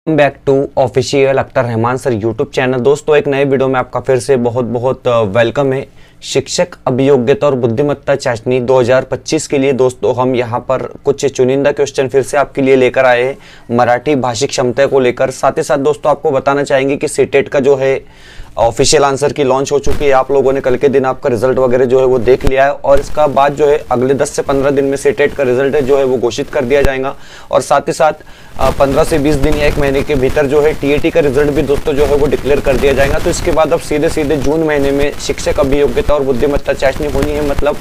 Back to official Akhtar Rahman sir YouTube channel. दोस्तों, एक नए वीडियो में आपका फिर से बहुत बहुत वेलकम है। शिक्षक अभियोग्यता और बुद्धिमत्ता चाशनी 2025 के लिए दोस्तों हम यहाँ पर कुछ चुनिंदा क्वेश्चन फिर से आपके लिए लेकर आए हैं मराठी भाषिक क्षमता को लेकर। साथ ही साथ दोस्तों आपको बताना चाहेंगे कि सीटेट का जो है ऑफिशियल आंसर की लॉन्च हो चुकी है। आप लोगों ने कल के दिन आपका रिजल्ट वगैरह जो है वो देख लिया है और इसका बाद जो है अगले 10 से 15 दिन में सीटेट का रिजल्ट जो है वो घोषित कर दिया जाएगा। और साथ ही साथ 15 से 20 दिन या 1 महीने के भीतर जो है टीएटी का रिजल्ट भी दोस्तों जो है वो डिक्लेयर कर दिया जाएगा। तो इसके बाद अब सीधे जून महीने में शिक्षक अभियोग्यता और बुद्धिमत्ता चाशनी होनी है, मतलब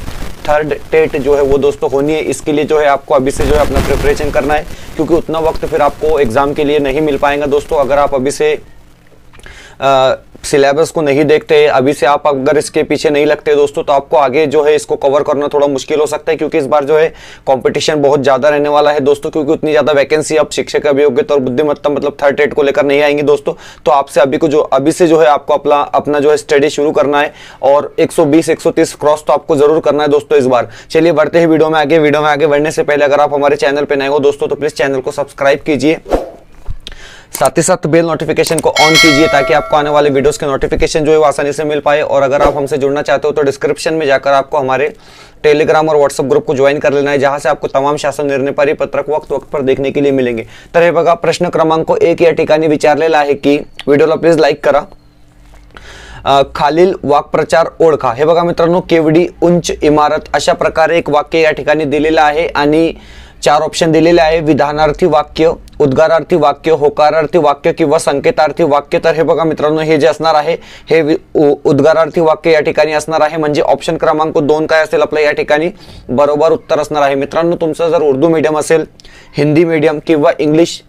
थर्ड टेट जो है वो दोस्तों होनी है। इसके लिए जो है आपको अभी से जो है अपना प्रिपरेशन करना है, क्योंकि उतना वक्त फिर आपको एग्जाम के लिए नहीं मिल पाएगा दोस्तों। अगर आप अभी से सिलेबस को नहीं देखते, अभी से आप अगर इसके पीछे नहीं लगते दोस्तों, तो आपको आगे जो है इसको कवर करना थोड़ा मुश्किल हो सकता है, क्योंकि इस बार जो है कंपटीशन बहुत ज़्यादा रहने वाला है दोस्तों। क्योंकि उतनी ज़्यादा वैकेंसी अब शिक्षक अभियोग्यता और बुद्धिमत्ता मतलब थर्ड टेट को लेकर नहीं आएंगी दोस्तों। तो आपसे अभी से जो है आपको अपना जो है स्टडी शुरू करना है और 120-130 क्रॉस तो आपको जरूर करना है दोस्तों इस बार। चलिए बढ़ते हैं वीडियो में आगे बढ़ने से पहले अगर आप हमारे चैनल पर नए हो दोस्तों तो प्लीज़ चैनल को सब्सक्राइब कीजिए, साथ ही साथ बेल नोटिफिकेशन को ऑन कीजिए ताकि आपको आने वाले वीडियोस के नोटिफिकेशन जो है वो आसानी से मिल पाए। और अगर आप हमसे जुड़ना चाहते हो तो डिस्क्रिप्शन में जाकर आपको हमारे टेलीग्राम और व्हाट्सएप ग्रुप को ज्वाइन कर लेना है, जहां से आपको तमाम शासन निर्णय परिपत्रक वक्त पर देखने के लिए मिळेंगे। तर हे बघा, प्रश्न क्रमांक 1 या ठिकाणी विचारलेला आहे की व्हिडिओला प्लीज लाईक करा। खालील वाक्प्रचार ओळखा। हे बघा मित्रांनो, केवढी उंच इमारत अशा प्रकारे एक वाक्य या ठिकाणी दिलेलं आहे आणि 4 ऑप्शन दिलेले आहे। विधानार्थी वाक्य, उद्गारार्थी वाक्य, होकारार्थी वाक्य किंवा संकेतार्थी वाक्य। तर हे बघा मित्रांनो, हे जे असणार आहे हे उद्गारार्थी वाक्य या ठिकाणी असणार आहे, म्हणजे ऑप्शन क्रमांक 2 काय असेल आपलं या ठिकाणी बरोबर उत्तर असणार आहे। मित्रांनो, तुमचं जर उर्दू मीडियम असेल, हिंदी मीडियम किंवा इंग्लिश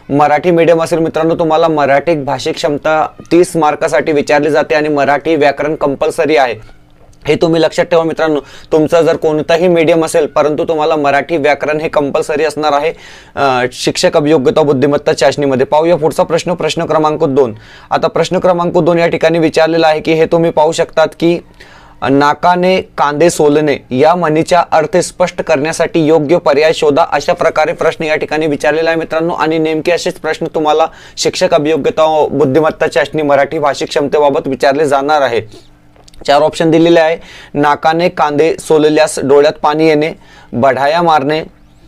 मराठी मीडियम असेल मित्रांनो, तुम्हाला मराठी भाषिक क्षमता 30 मार्कासाठी विचारली जाते आणि मराठी व्याकरण कंपल्सरी आहे, हे तुम्ही लक्षात ठेवा मित्रांनो। तुमचा जर कोणताही मीडियम असेल परंतु तुम्हाला मराठी व्याकरण हे कंपल्सरी असणार आहे शिक्षक अभियोग्यता बुद्धिमत्ता चाचणीमध्ये। पाहूया पुढचा प्रश्न, प्रश्न क्रमांक 2। आता प्रश्न क्रमांक 2 या ठिकाणी विचारलेला आहे की हे तुम्ही पाहू शकतात की नाकाने कांदे सोलणे या म्हणीचा अर्थ स्पष्ट करण्यासाठी योग्य पर्याय शोधा, अशा प्रकारे प्रश्न या ठिकाणी विचारलेला आहे मित्रांनो। आणि नेमके असेच प्रश्न तुम्हाला शिक्षक अभियोग्यता बुद्धिमत्ता चाचणी मराठी भाषिक क्षमतेबाबत विचारले जाणार आहे। 4 ऑप्शन दिलेले आहे। नाकाने कांदे सोलल्यास डोळ्यात पाणी येणे, बढाया मारणे,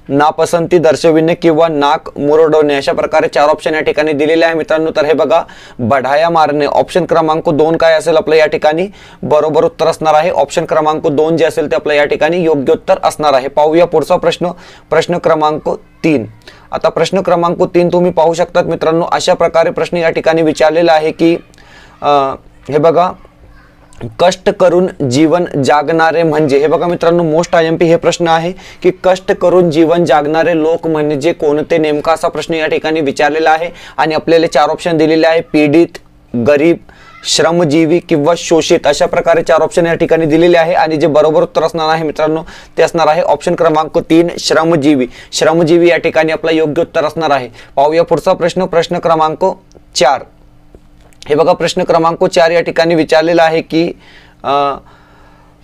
नापसंती दर्शविणे किंवा नाक मुरडवणे, अशा प्रकारे 4 ऑप्शन या ठिकाणी दिलेले आहे मित्रांनो। तर हे बघा, बढाया मारणे ऑप्शन क्रमांक 2 काय असेल आपलं या ठिकाणी बरोबर उत्तर असणार आहे। ऑप्शन क्रमांक 2 जे असेल ते आपलं या ठिकाणी योग्य उत्तर असणार आहे। पाहूया पुढचा प्रश्न, प्रश्न क्रमांक 3। आता प्रश्न क्रमांक 3 तुम्ही पाहू शकतात मित्रांनो, अशा प्रकारे प्रश्न या ठिकाणी विचारलेला आहे की हे बघा, कष्ट करून जीवन जागणारे म्हणजे, हे बघा मित्रांनो मोस्ट आयएमपी हे प्रश्न आहे की कष्ट करून जीवन जागणारे लोक म्हणजे कोणते, नेमका असा प्रश्न या ठिकाणी विचारलेला आहे। आणि आपल्याला 4 ऑप्शन दिलेले आहे, पीडित, गरीब, श्रमजीवी किंवा शोषित, अशा प्रकारे 4 ऑप्शन या ठिकाणी दिलेले आहे। आणि जे बरोबर उत्तर असणार आहे मित्रांनो ते असणार आहे ऑप्शन क्रमांक 3 श्रमजीवी। श्रमजीवी या ठिकाणी आपला योग्य उत्तर असणार आहे। पाहूया पुढचा प्रश्न, प्रश्न क्रमांक 4। हे बघा, प्रश्न क्रमांक 4 या ठिकाणी विचारलेला आहे की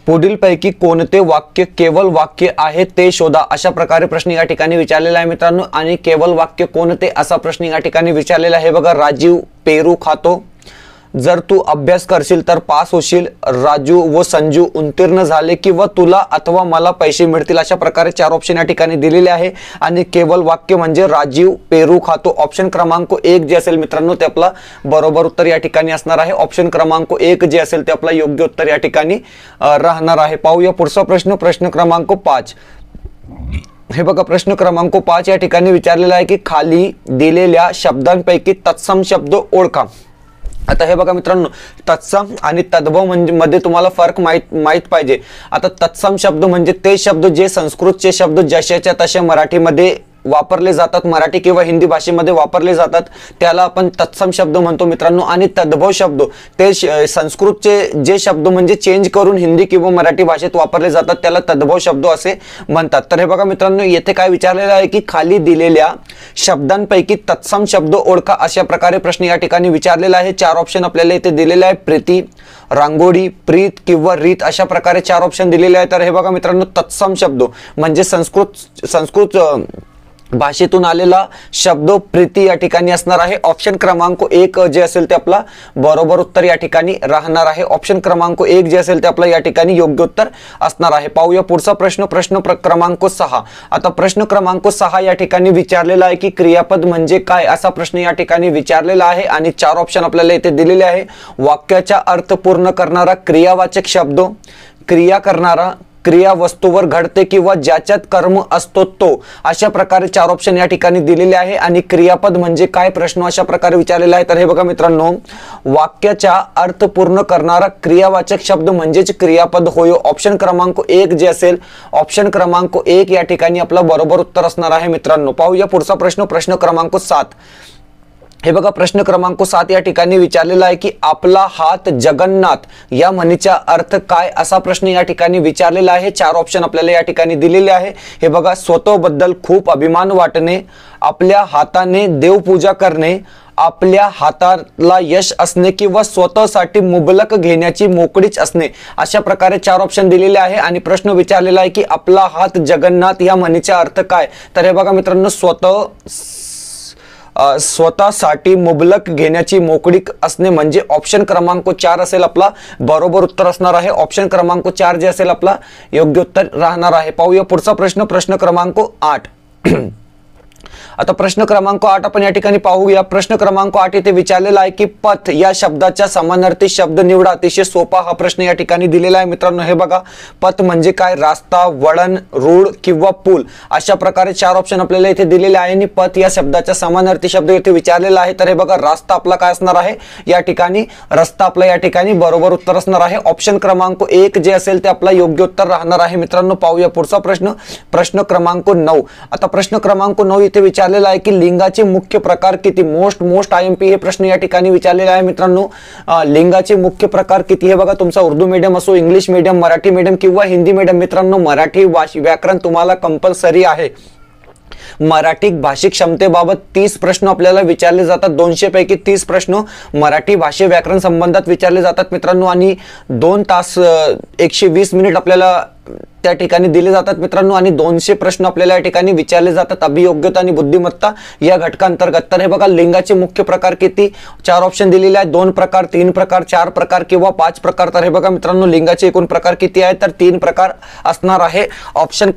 पुढीलपैकी कोणते वाक्य केवल वाक्य आहे ते शोधा, अशा प्रकारे प्रश्न या ठिकाणी विचारलेला आहे मित्रांनो। आणि केवल वाक्य कोणते असा प्रश्न या ठिकाणी विचारलेला आहे। बघा, राजीव पेरू खातो, जर तू अभ्यास करशील तर पास होशील, राजू व संजू उत्तीर्ण झाले किंवा तुला अथवा मला पैसे मिळतील, अशा प्रकारे 4 ऑप्शन या ठिकाणी दिलेले आहे। आणि केवल वाक्य म्हणजे राजीव पेरू खातो, ऑप्शन क्रमांक 1 जे असेल मित्रांनो ते आपला बरोबर उत्तर या ठिकाणी असणार आहे। ऑप्शन क्रमांक 1 जे असेल ते आपला योग्य उत्तर या ठिकाणी राहणार आहे। पाहूया पुढचा प्रश्न, प्रश्न क्रमांक 5। हे बघा, प्रश्न क्रमांक 5 या ठिकाणी विचारलेला आहे की खाली दिलेल्या शब्दांपैकी तत्सम शब्द ओळखा। आता हे बघा मित्रांनो, तत्सम आणि तद्भव म्हणजे मध्ये तुम्हाला फरक माहित पाहिजे। आता तत्सम शब्द म्हणजे ते शब्द जे संस्कृतचे शब्द जशाच्या तसे मराठीमध्ये वापरले जातात, मराठी किंवा हिंदी भाषेमध्ये वापरले जातात, त्याला आपण तत्सम शब्द म्हणतो मित्रांनो। आणि तद्भव शब्द ते संस्कृतचे जे शब्द म्हणजे चेंज करून हिंदी किंवा मराठी भाषेत वापरले जातात त्याला तद्भव शब्द असे म्हणतात। तर हे बघा मित्रांनो, येथे काय विचारलेलं आहे की खाली दिलेल्या शब्दांपैकी तत्सम शब्द ओळखा, अशा प्रकारे प्रश्न या ठिकाणी विचारलेला आहे। 4 ऑप्शन आपल्याला इथे दिलेले आहे, प्रीती, रांगोळी, प्रीत किंवा रीत, अशा प्रकारे 4 ऑप्शन दिलेले आहेत। तर हे बघा मित्रांनो, तत्सम शब्द म्हणजे संस्कृत भाषेतून आलेला शब्द प्रीती या ठिकाणी असणार आहे। ऑप्शन क्रमांक 1 जे असेल ते आपला बरोबर उत्तर या ठिकाणी राहणार आहे। ऑप्शन क्रमांक 1 जे असेल ते आपला या ठिकाणी योग्य उत्तर असणार आहे। पाहूया पुढचा प्रश्न, क्रमांक 6। आता प्रश्न क्रमांक 6 या ठिकाणी विचारलेला आहे की क्रियापद म्हणजे काय, असा प्रश्न या ठिकाणी विचारलेला आहे आणि 4 ऑप्शन आपल्याला इथे दिलेले आहे। वाक्याचा अर्थ पूर्ण करणारा क्रियावाचक शब्द, क्रिया करणारा, क्रिया वस्तूवर घडते किंवा ज्याच्यात कर्म असतो तो, अशा प्रकारे 4 ऑप्शन या ठिकाणी दिलेले आहे। आणि क्रियापद म्हणजे काय प्रश्न अशा प्रकारे विचारलेला आहे। तर हे बघा मित्रांनो, वाक्याचा अर्थ पूर्ण करणारा क्रियावाचक शब्द म्हणजेच क्रियापद होय। ऑप्शन क्रमांक 1 जे असेल, ऑप्शन क्रमांक 1 या ठिकाणी आपला बरोबर उत्तर असणार आहे मित्रांनो। पाहूया पुढचा प्रश्न क्रमांक 7। हे बघा प्रश्न क्रमांक 7 या ठिकाणी विचारलेला आहे की आपला हात जगन्नाथ या म्हणीचा अर्थ काय, असा प्रश्न या ठिकाणी विचारलेला आहे। 4 ऑप्शन आपल्याला या ठिकाणी दिलेले आहे। हे बघा, स्वतःबद्दल खूप अभिमान वाटणे, आपल्या हाताने देवपूजा करणे, आपल्या हाताला यश असणे किंवा स्वतःसाठी मुबलक घेण्याची मोकळीच असणे, अशा प्रकारे 4 ऑप्शन दिलेले आहे। आणि प्रश्न विचारलेला आहे की आपला हात जगन्नाथ या म्हणीचा अर्थ काय। तर हे बघा मित्रांनो, स्वतःसाठी मुबलक घेण्याची मोकळीक असणे म्हणजे ऑप्शन क्रमांक 4 असेल आपला बरोबर उत्तर असणार आहे। ऑप्शन क्रमांक 4 जे असेल आपला योग्य उत्तर राहणार आहे। पाहूया पुढचा प्रश्न क्रमांक 8। आता प्रश्न क्रमांक 8 आपण या ठिकाणी पाहूया। प्रश्न क्रमांक 8 इथे विचारलेला आहे की पथ या शब्दाचा समानार्थी शब्द निवडा। अतिशय सोपा हा प्रश्न या ठिकाणी दिलेला आहे मित्रांनो। हे बघा, पथ म्हणजे काय, रास्ता, वळण, रूळ किंवा पूल, अशा प्रकारे 4 ऑप्शन आपल्याला इथे दिलेले आहे। आणि पथ या शब्दाचा समानार्थी शब्द इथे विचारलेला आहे। तर हे बघा, रास्ता आपला काय असणार आहे या ठिकाणी, रस्ता आपला या ठिकाणी बरोबर उत्तर असणार आहे। ऑप्शन क्रमांक 1 जे असेल ते आपला योग्य उत्तर राहणार आहे मित्रांनो। पाहूया पुढचा प्रश्न क्रमांक 9। आता प्रश्न क्रमांक 9 इथे विचारलेला आहे की लिंगाचे मुख्य प्रकार किती। मोस्ट IMP हे प्रश्न या ठिकाणी विचारलेला आहे मित्रांनो। लिंगाचे मुख्य प्रकार किती, हे बघा, तुमचा उर्दू मीडियम असो, इंग्लिश मीडियम, मराठी मीडियम किंवा हिंदी मीडियम, मित्रांनो मराठी व्याकरण तुम्हाला कंपल्सरी आहे। मराठी भाषिक क्षमतेबाबत 30 प्रश्न आपल्याला विचारले जातात। 200 पैकी 30 प्रश्न मराठी भाषे व्याकरण संबंधात विचारले जातात मित्रांनो। आणि 2 तास 120 मिनिट आपल्याला त्या ठिकाणी दिले जातात मित्रांनो। आणि 200 प्रश्न आपल्याला या ठिकाणी विचारले जातात अभियोग्यता आणि बुद्धिमत्ता या घटकांतर्गत। तर हे बघा, लिंगाचे मुख्य प्रकार किती, 4 ऑप्शन दिलेले आहेत। 2 प्रकार, 3 प्रकार, 4 प्रकार किंवा 5 प्रकार। तर हे बघा मित्रांनो, लिंगाचे एकूण प्रकार किती आहेत, तर 3 प्रकार असणार आहे। ऑप्शन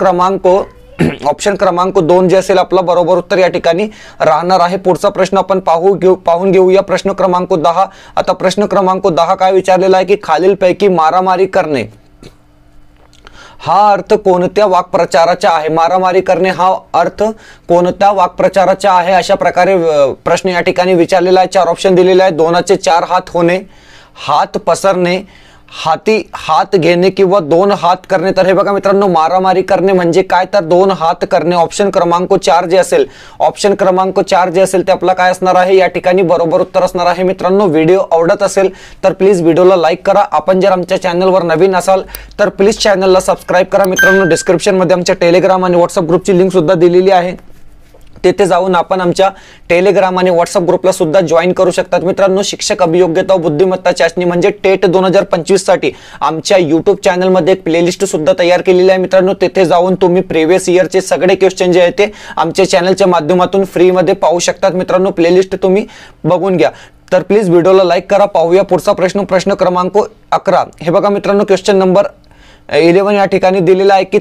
क्रमांक 2 जे असेल आपला बरोबर उत्तर या ठिकाणी राहणार आहे। पुढचा प्रश्न आपण पाहून घेऊया। प्रश्न क्रमांक 10। आता प्रश्न क्रमांक 10 काय विचारलेला आहे की खालीलपैकी मारामारी करणे हा अर्थ कोणत्या वाक्प्रचाराचा आहे। मारामारी करणे हा अर्थ कोणत्या वाक्प्रचाराचा आहे, अशा प्रकारे प्रश्न या ठिकाणी विचारलेला आहे। 4 ऑप्शन दिलेले आहेत। 2चे 4 हात होणे, हात पसरणे, हाती हात घेणे किंवा 2 हात करणे। तर हे बघा मित्रांनो, मारामारी करणे म्हणजे काय, तर 2 हात करणे। ऑप्शन क्रमांक 4 जे असेल, ऑप्शन क्रमांक 4 जे असेल ते आपला काय असणार आहे या ठिकाणी बरोबर उत्तर असणार आहे मित्रांनो। व्हिडिओ आवडत असेल तर प्लीज व्हिडिओला लाईक करा। आपण जर आमच्या चॅनलवर नवीन असाल तर प्लीज चॅनलला सबस्क्राईब करा मित्रांनो। डिस्क्रिप्शन मध्ये आमच्या टेलिग्राम आणि व्हॉट्सअप ग्रुपची लिंक सुद्धा दिलेली आहे। तेथे जाऊन आपण आमच्या टेलिग्राम आणि व्हॉट्सअप ग्रुपला सुद्धा जॉईन करू शकतात मित्रांनो। शिक्षक अभियोग्यता व बुद्धिमत्ता चाचणी म्हणजे टेट 2025 साठी आमच्या YouTube चॅनल मध्ये एक प्लेलिस्ट सुद्धा तयार केलेली आहे मित्रांनो। तेथे जाऊन तुम्ही प्रिव्हियस इयरचे सगळे क्वेश्चन जे आहेत ते आमच्या चॅनलच्या माध्यमातून फ्री मध्ये पाहू शकतात मित्रांनो। प्लेलिस्ट तुम्ही बघून घ्या। तर प्लीज व्हिडिओला लाईक करा। पाहूया पुढचा प्रश्न क्रमांक 11। हे बघा मित्रांनो, क्वेश्चन नंबर 11 या ठिकाणी दिलेला आहे की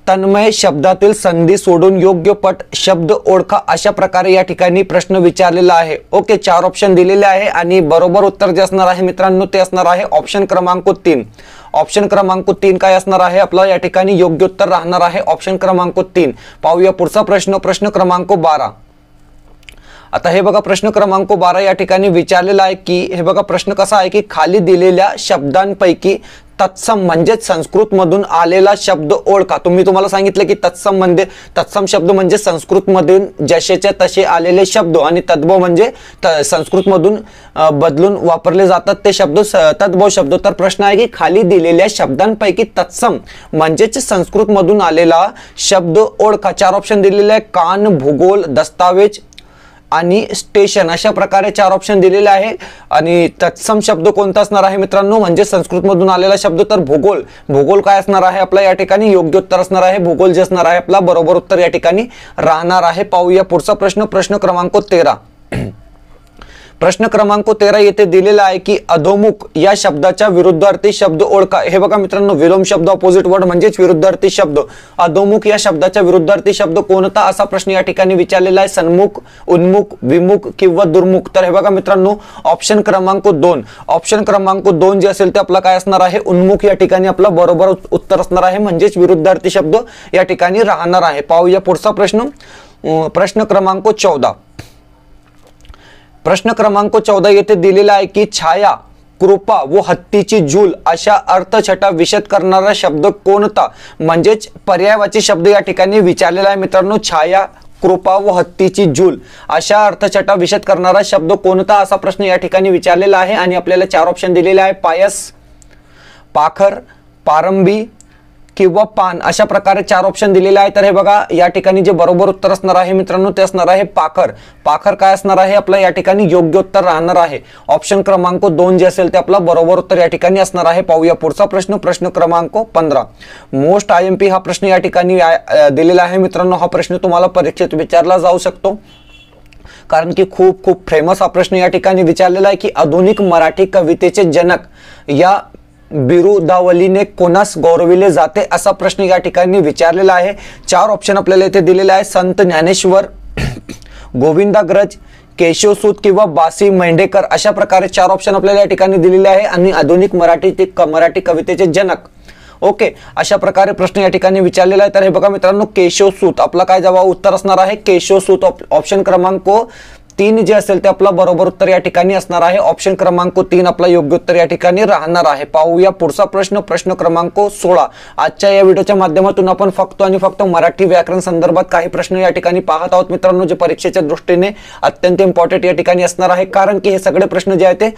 तन्मय शब्दातील संधी सोडून योग्य पट शब्द ओळखा, अशा प्रकारे या ठिकाणी प्रश्न विचारलेला आहे। ओके, 4 ऑप्शन दिलेले आहे आणि बरोबर उत्तर जे असणार आहे मित्रांनो ते असणार आहे ऑप्शन क्रमांक 3। ऑप्शन क्रमांक 3 काय असणार आहे आपला या ठिकाणी योग्य उत्तर राहणार आहे ऑप्शन क्रमांक 3। पाहूया पुढचा प्रश्न क्रमांक 12। आता हे बघा, प्रश्न क्रमांक 12 या ठिकाणी विचारलेला आहे की हे बघा, प्रश्न कसा आहे की खाली दिलेल्या शब्दांपैकी तत्सम म्हणजे संस्कृत मधून आलेला शब्द ओळखा। तुम्हाला सांगितलं की तत्सम शब्द म्हणजे संस्कृत मधून जसेच्या तसे आलेले शब्द आणि तद्भव म्हणजे संस्कृत मधून बदलून वापरले जातात ते शब्द तद्भव शब्द। तर प्रश्न आहे की खाली दिलेल्या शब्दांपैकी तत्सम म्हणजेच संस्कृत मधून आलेला शब्द ओळखा। 4 ऑप्शन दिलेले आहे, कान, भूगोल, दस्तावेज, आणि स्टेशन अशा प्रकारे 4 ऑप्शन दिलेले आहे। आणि तत्सम शब्द कोणता असणार आहे मित्रांनो, म्हणजे संस्कृत मधून आलेला शब्द, तर भूगोल। भूगोल काय असणार आहे आपला या ठिकाणी, योग्य उत्तर असणार आहे भूगोल जे असणार आहे आपला बरोबर उत्तर या ठिकाणी राहणार आहे। पाहूया पुढचा प्रश्न, प्रश्न क्रमांक 13। प्रश्न क्रमांक 13 येथे दिलेला आहे की अधोमुख या शब्दाच्या विरुद्धार्थी शब्द ओळखा। हे बघा मित्रांनो, विलोम शब्द ऑपोजिट वर्ड म्हणजेच विरुद्धार्थी शब्द। अधोमुख या शब्दाच्या विरुद्धार्थी शब्द कोणता असा प्रश्न या ठिकाणी विचारलेला आहे, सन्मुख, उन्मुख, विमुख किंवा दुर्मुख। तर हे बघा मित्रांनो, ऑप्शन क्रमांक 2, ऑप्शन क्रमांक 2 जे असेल ते आपला काय असणार आहे, उन्मुख या ठिकाणी आपला बरोबर उत्तर असणार आहे, म्हणजेच विरुद्धार्थी शब्द या ठिकाणी राहणार आहे। पाहूया पुढचा प्रश्न, प्रश्न क्रमांक 14। प्रश्न क्रमांक 14 येथे दिलेला आहे की छाया, कृपा व हत्तीची झूल अशा अर्थछटा विशद करणारा शब्द कोणता, म्हणजेच पर्यायवाची शब्द या ठिकाणी विचारलेला आहे मित्रांनो। छाया, कृपा व हत्तीची झूल अशा अर्थछटा विशद करणारा शब्द कोणता असा प्रश्न या ठिकाणी विचारलेला आहे। आणि आपल्याला 4 ऑप्शन दिलेले आहे, पायस, पाखर, पारंबी किंवा पान अशा प्रकारे 4 ऑप्शन दिलेले आहे। तर हे बघा या ठिकाणी जे बरोबर उत्तर असणार आहे मित्रांनो ते असणार आहे पाखर। पाखर काय असणार आहे आपला या ठिकाणी योग्य उत्तर राहणार आहे। ऑप्शन क्रमांक 2 जे असेल ते आपला बरोबर उत्तर या ठिकाणी असणार आहे। पाहूया पुढचा प्रश्न, प्रश्न क्रमांक 15। मोस्ट IMP हा प्रश्न या ठिकाणी दिलेला आहे मित्रांनो। हा प्रश्न तुम्हाला परीक्षेत विचारला जाऊ शकतो, कारण की खूप फेमस हा प्रश्न या ठिकाणी विचारलेला आहे की आधुनिक मराठी कवितेचे जनक या बिरुदावलीने कोणास गौरविले जाते असा प्रश्न या ठिकाणी विचारलेला आहे। 4 ऑप्शन आपल्याला इथे दिलेले आहे, संत ज्ञानेश्वर, गोविंदाग्रज, केशवसूत किंवा बासी मेंढेकर अशा प्रकारे 4 ऑप्शन आपल्याला या ठिकाणी दिलेले आहे। आणि आधुनिक मराठी कवितेचे जनक, ओके, अशा प्रकारे प्रश्न या ठिकाणी विचारलेला आहे। तर हे बघा मित्रांनो, केशवसूत आपला काय जवाब उत्तर असणार आहे, केशवसूत। ऑप्शन क्रमांक 3 जे असेल ते आपला बरोबर उत्तर या ठिकाणी असणार आहे। ऑप्शन क्रमांक 3 आपला योग्य उत्तर या ठिकाणी राहणार आहे। पाहूया पुढचा प्रश्न, प्रश्न क्रमांक 16। आजच्या या व्हिडिओच्या माध्यमातून आपण फक्त आणि फक्त मराठी व्याकरण संदर्भात काही प्रश्न या ठिकाणी पाहत आहोत मित्रांनो, जे परीक्षेच्या दृष्टीने अत्यंत इम्पॉर्टंट या ठिकाणी असणार आहे, कारण की हे सगळे प्रश्न जे आहेत ते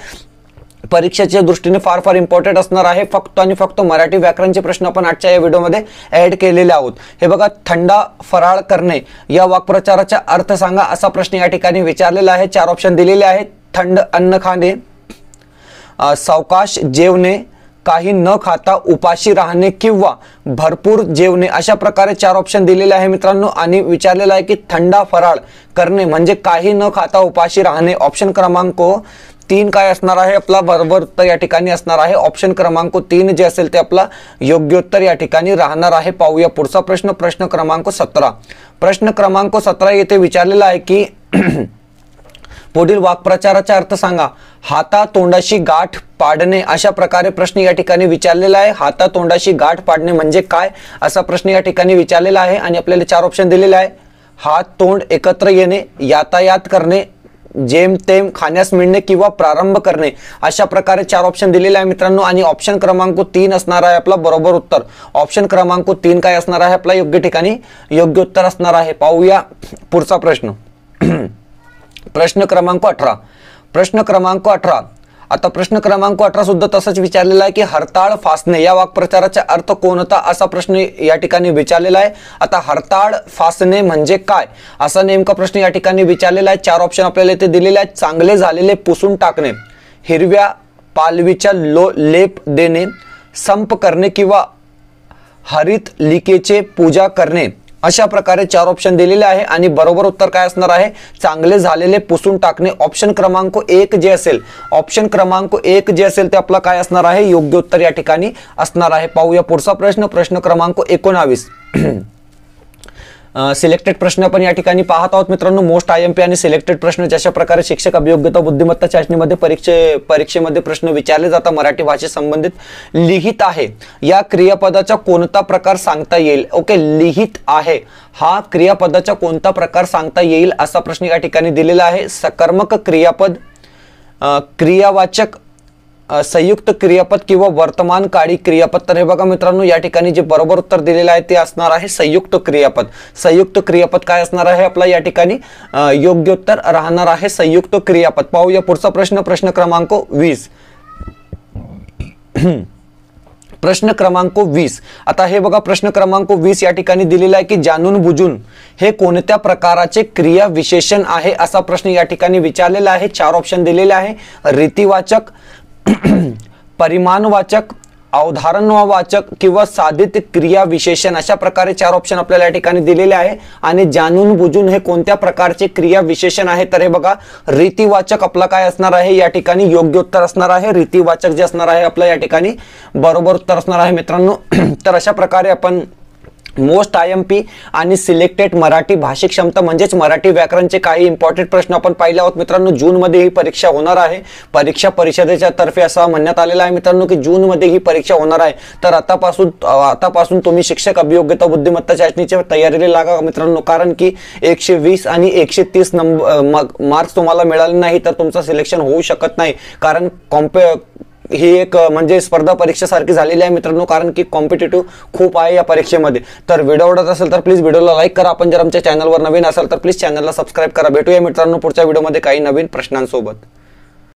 परीक्षेच्या दृष्टीने फार इम्पॉर्टंट असणार आहे। फक्त आणि फक्त मराठी व्याकरणचे प्रश्न आपण आजच्या या व्हिडिओमध्ये ऍड केलेले आहोत। हे बघा, थंडा फराळ करणे या वाक्प्रचाराचा अर्थ सांगा असा प्रश्न या ठिकाणी विचारलेला आहे। 4 ऑप्शन दिलेले आहेत, थंड अन्न खाणे, सावकाश जेवणे, काही न खाता उपाशी राहणे किंवा भरपूर जेवणे अशा प्रकारे 4 ऑप्शन दिलेले आहे मित्रांनो। आणि विचारलेला आहे की थंडा फराळ करणे म्हणजे काही न खाता उपाशी राहणे। ऑप्शन क्रमांक 3 काय असणार आहे आपला बरोबर उत्तर या ठिकाणी असणार आहे। ऑप्शन क्रमांक 3 जे असेल ते आपला योग्य उत्तर या ठिकाणी राहणार आहे। पाहूया पुढचा प्रश्न, प्रश्न क्रमांक 17। प्रश्न क्रमांक 17 येथे विचारलेला आहे की पुढील वाक्प्रचाराचा अर्थ सांगा। हातातोंडाशी गाठ पाडणे अशा प्रकारे प्रश्न या ठिकाणी विचारलेला आहे। हातातोंडाशी गाठ पाडणे म्हणजे काय असा प्रश्न या ठिकाणी विचारलेला आहे। आणि आपल्याला 4 ऑप्शन दिलेले आहे, हात तोंड एकत्र येणे, यातायात करणे, जेमतेम खाण्यास मिळणे किंवा प्रारंभ करणे अशा प्रकारे 4 ऑप्शन दिलेले आहे मित्रांनो। आणि ऑप्शन क्रमांक 3 असणार आहे आपला बरोबर उत्तर। ऑप्शन क्रमांक 3 काय असणार आहे आपला योग्य ठिकाणी योग्य उत्तर असणार आहे। पाहूया पुढचा प्रश्न, प्रश्न क्रमांक 18। प्रश्न क्रमांक 18, आता प्रश्न क्रमांक 18 सुद्धा तसंच विचारलेला आहे की हरताळ फासणे या वाक्प्रचाराचा अर्थ कोणता असा प्रश्न या ठिकाणी विचारलेला आहे। आता हरताळ फासणे म्हणजे काय असा नेमका प्रश्न या ठिकाणी विचारलेला आहे। 4 ऑप्शन आपल्याला इथे दिलेले आहेत, चांगले झालेले पुसून टाकणे, हिरव्या पालवीचा लेप देणे, संप करणे किंवा हरित लिकेचे पूजा करणे अशा प्रकारे 4 ऑप्शन दिलेले आहे। आणि बरोबर उत्तर काय असणार आहे, चांगले झालेले पुसून टाकणे। ऑप्शन क्रमांक 1 जे असेल, ऑप्शन क्रमांक 1 जे असेल ते आपला काय असणार आहे योग्य उत्तर या ठिकाणी असणार आहे। पाहूया पुढचा प्रश्न, प्रश्न क्रमांक 19। सिलेक्टेड प्रश्न आपण या ठिकाणी पाहत आहोत मित्रांनो। मोस्ट IMP आणि सिलेक्टेड प्रश्न जशा प्रकारे शिक्षक अभियोग्यता बुद्धिमत्ता चाचणीमध्ये परीक्षेमध्ये प्रश्न विचारले जातात मराठी भाषे संबंधित। लिहित आहे या क्रियापदाचा कोणता प्रकार सांगता येईल, ओके, लिहित आहे हा क्रियापदाचा कोणता प्रकार सांगता येईल असा प्रश्न या ठिकाणी दिलेला आहे। सकर्मक क्रियापद, क्रियावाचक, संयुक्त क्रियापद किंवा वर्तमान काळी क्रियापद। तर हे बघा मित्रांनो या ठिकाणी जे बरोबर उत्तर दिलेले आहे ते असणार आहे संयुक्त क्रियापद। संयुक्त क्रियापद काय असणार आहे आपला या ठिकाणी योग्य उत्तर राहणार आहे संयुक्त क्रियापद। पाहूया पुढचा प्रश्न, प्रश्न क्रमांक 20। प्रश्न क्रमांक 20. आता हे बघा, प्रश्न क्रमांक 20 या ठिकाणी दिलेला आहे की जाणून बुजून हे कोणत्या प्रकाराचे क्रिया विशेषण आहे, असा प्रश्न या ठिकाणी विचारलेला आहे. 4 ऑप्शन दिलेले आहे. रीतिवाचक, परिमाणवाचक, अवधारणवाचक किंवा साधित क्रिया विशेषण, अशा प्रकारे 4 ऑप्शन आपल्याला या ठिकाणी दिलेले आहे. आणि जाणून बुजून हे कोणत्या प्रकारचे क्रिया विशेषण आहे, तर हे बघा रीतिवाचक आपला काय असणार आहे, या ठिकाणी योग्य उत्तर असणार आहे. रीतिवाचक जे असणार आहे आपलं या ठिकाणी बरोबर उत्तर असणार आहे मित्रांनो. तर अशा प्रकारे आपण मोस्ट IMP आणि सिलेक्टेड मराठी भाषिक क्षमता म्हणजेच मराठी व्याकरणचे काही इम्पॉर्टंट प्रश्न आपण पाहिले आहोत मित्रांनो. जूनमध्ये ही परीक्षा होणार आहे. परीक्षा परिषदेच्या तर्फे असं म्हणण्यात आलेलं आहे मित्रांनो की जूनमध्ये ही परीक्षा होणार आहे. तर आतापासून तुम्ही शिक्षक अभियोग्यता बुद्धिमत्ता चाचणीच्या तयारीला लागा मित्रांनो, कारण की 120 आणि 130 मार्क्स तुम्हाला मिळाले नाही तर तुमचं सिलेक्शन होऊ शकत नाही. कारण ही एक म्हणजे स्पर्धा परीक्षा सारखी झालेली आहे मित्रांनो, कारण की कॉम्पिटिटिव्ह खूप आहे या परीक्षेमध्ये. तर व्हिडिओ आवडत असेल तर प्लीज व्हिडिओला लाईक करा. आपण जर आमच्या चॅनलवर नवीन असाल तर प्लीज चॅनलला सबस्क्राईब करा. भेटूया मित्रांनो पुढच्या व्हिडिओमध्ये काही नवीन प्रश्नांसोबत.